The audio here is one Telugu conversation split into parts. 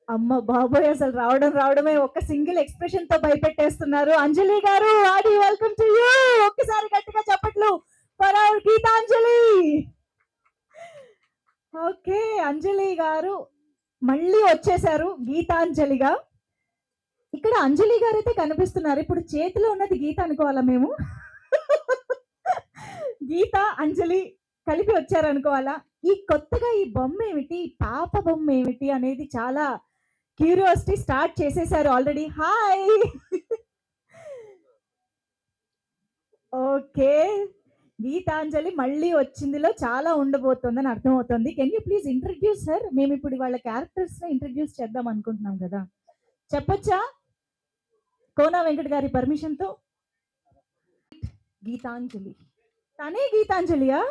అమ్మ బాబోయ్! అసలు రావడమే ఒక్క సింగిల్ ఎక్స్‌ప్రెషన్‌తో భయపెట్టేస్తున్నారు. అంజలి గారు ఆడి వెల్కమ్ టు యూ. ఒక్కసారి గట్టిగా చప్పట్లు ఫర్ అవర్ గీతాంజలి. ఓకే. అంజలి గారు మళ్ళీ వచ్చేసారు గీతాంజలిగా. ఇక్కడ అంజలి గారైతే కనిపిస్తున్నారు. ఇప్పుడు చేతిలో ఉన్నది గీత అనుకోవాలా మేము? గీత, అంజలి కలిపి వచ్చారనుకోవాలా? ఈ కొత్తగా ఈ బొమ్మేమిటి? ఈ పాప బొమ్మేమిటి అనేది చాలా క్యూరియాసిటీ స్టార్ట్ చేసేసారు ఆల్రెడీ. హాయ్. ఓకే. గీతాంజలి మళ్ళీ వచ్చిందిలో చాలా ఉండబోతుందని అర్థమవుతుంది. Can you please introduce her? మేమిప్పుడు వాళ్ళ క్యారెక్టర్స్‌ని ఇంట్రడ్యూస్ చేద్దాం అనుకుంటున్నాం గదా! చెప్పొచ్చా? కోన వెంకట్ గారి పర్మిషన్‌తో? గీతాంజలి. తనే గీతాంజలియా?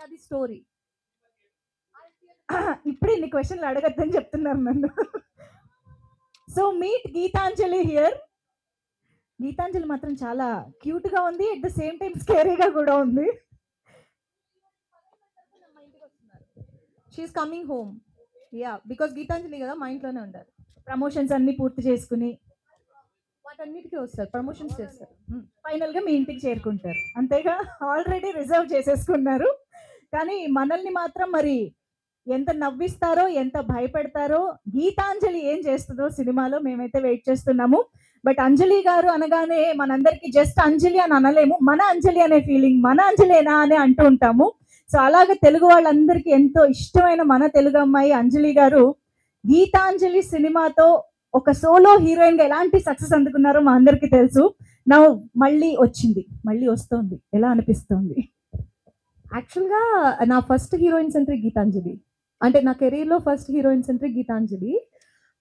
అది స్టోరీ. ఇప్పుడే ఇన్ని క్వెషన్‌లు అడగొద్దని చెప్తున్నారు నన్ను. So meet Geetanjali here. Geetanjali మాత్రం చాలా క్యూట్‌గా ఉంది. అట్ ద సేమ్ టైమ్ స్కేరీగా కూడా ఉంది. She is coming home. Yeah! Because Geetanjali కదా మా ఇంట్లోనే ఉంటారు. ప్రమోషన్స్ అన్నీ పూర్తి చేసుకుని వాటన్నిటికీ వస్తారు. ప్రమోషన్స్ చేస్తారు. ఫైనల్‌గా మీ ఇంటికి చేరుకుంటారు. అంతేగా? ఆల్రెడీ రిజర్వ్ చేసేసుకున్నారు. కానీ మనల్ని మాత్రం మరి ఎంత నవ్విస్తారో, ఎంత భయపెడతారో, గీతాంజలి ఏం చేస్తదో సినిమాలో మేమైతే వెయిట్ చేస్తున్నాము. బట్ అంజలి గారు అనగానే మనందరికీ జస్ట్ అంజలి అని అనలేము. మన అంజలి అనే ఫీలింగ్, మన అంజలేనా అని అంటూ ఉంటాము. సో అలాగే తెలుగు వాళ్ళందరికీ ఎంతో ఇష్టమైన మన తెలుగు అమ్మాయి అంజలి గారు గీతాంజలి సినిమాతో ఒక సోలో హీరోయిన్ గా ఎలాంటి సక్సెస్ అందుకున్నారో మా అందరికీ తెలుసు. నా మళ్ళీ వచ్చింది, మళ్ళీ వస్తుంది. ఎలా అనిపిస్తుంది? యాక్చువల్‌గా నా ఫస్ట్ హీరోయిన్ సెంట్రిక్ గీతాంజలి. అంటే నా కెరీర్‌లో ఫస్ట్ హీరోయిన్ సెంట్రిక్ గీతాంజలి.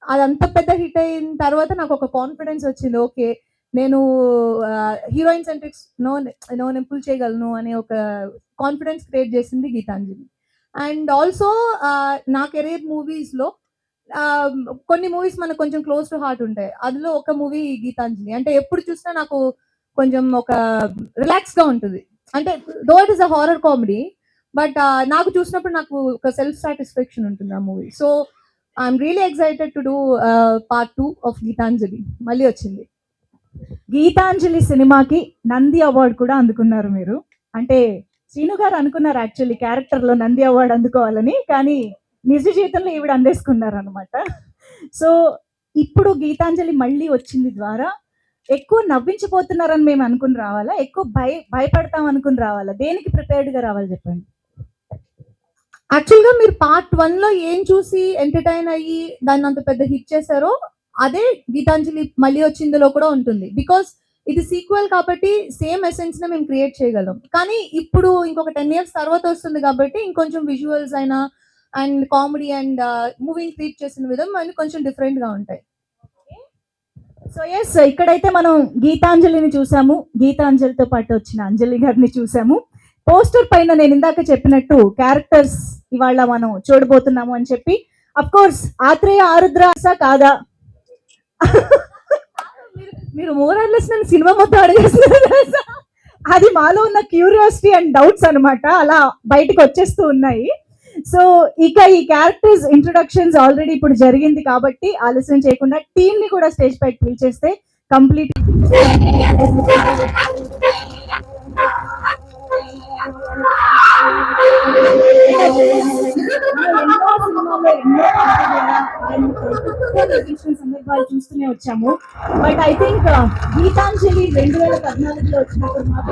అదంత పెద్ద హిట్ అయిన తర్వాత నాకు ఒక కాన్ఫిడెన్స్ వచ్చింది. ఓకే. నేను హీరోయిన్ సెంట్రిక్స్ నేను పుల్ చేయగలను అనే ఒక కాన్ఫిడెన్స్ క్రియేట్ చేసింది గీతాంజలి. అండ్ ఆల్సో నా కెరీర్ మూవీస్‌లో కొన్ని మూవీస్ మనకు కొంచెం క్లోజ్ టు హార్ట్ ఉంటాయి. అందులో ఒక మూవీ గీతాంజలి. అంటే ఎప్పుడు చూసినా నాకు కొంచెం ఒక రిలాక్స్‌గా ఉంటుంది. అంటే though it is a horror comedy, but నాకు చూసినప్పుడు నాకు ఒక సెల్ఫ్ సాటిస్ఫాక్షన్ ఉంటుంది ఆ movie. So I'm really excited to do part 2 of Geetanjali. మళ్ళీ వచ్చింది. గీతాంజలి సినిమాకి నంది అవార్డు కూడా అందుకున్నారు మీరు. అంటే శ్రీను గారు అనుకున్నారు యాక్చువల్లీ క్యారెక్టర్‌లో నంది అవార్డు అందుకోవాలని. కానీ నిజ జీవితంలో ఈవిడ అందేసుకున్నారు అనమాట. సో ఇప్పుడు గీతాంజలి మళ్ళీ వచ్చింది ద్వారా ఎక్కువ నవ్వించిపోతున్నారని మేము అనుకుని రావాలా? ఎక్కువ భయపడతాం అనుకుని రావాలా? దేనికి ప్రిపేర్డ్‌గా రావాలి చెప్పండి? యాక్చువల్‌గా మీరు పార్ట్ 1లో ఏం చూసి ఎంటర్‌టైన్ అయ్యి దాన్ని అంత పెద్ద హిట్ చేశారో అదే గీతాంజలి మళ్ళీ వచ్చిందిలో కూడా ఉంటుంది. బికాజ్ ఇది సీక్వెల్ కాబట్టి సేమ్ ఎసెన్స్‌ని మేము క్రియేట్ చేయగలం. కానీ ఇప్పుడు ఇంకొక 10 ఇయర్స్ తర్వాత వస్తుంది కాబట్టి ఇంకొంచెం విజువల్స్ అయినా అండ్ కామెడీ అండ్ మూవీని ట్రీట్ చేసిన విధం అన్ని కొంచెం డిఫరెంట్‌గా ఉంటాయి. సో ఎస్, ఇక్కడైతే మనం గీతాంజలిని చూసాము. గీతాంజలితో పాటు వచ్చిన అంజలి గారిని చూసాము. పోస్టర్ పైన నేను ఇందాక చెప్పినట్టు క్యారెక్టర్స్ ఇవాళ మనం చూడబోతున్నాము అని చెప్పి, అఫ్ కోర్స్ ఆత్రేయ ఆరుద్ర కాదా? మీరు మోరల్లెస్ నన్ను సినిమా మొత్తం అడిగేస్తున్నారు. అది మాలో ఉన్న క్యూరియాసిటీ అండ్ డౌట్స్ అనమాట, అలా బయటకు వచ్చేస్తూ ఉన్నాయి. సో ఇక ఈ క్యారెక్టర్స్ ఇంట్రొడక్షన్స్ ఆల్రెడీ ఇప్పుడు జరిగింది కాబట్టి ఆలస్యం చేయకుండా టీమ్ ని కూడా స్టేజ్ పైకి పిలిచేస్తే కంప్లీట్ సందర్భాలు చూస్తూనే వచ్చాము. బట్ ఐ థింక్ గీతాంజలి 2014లో వచ్చినప్పుడు మాత్రం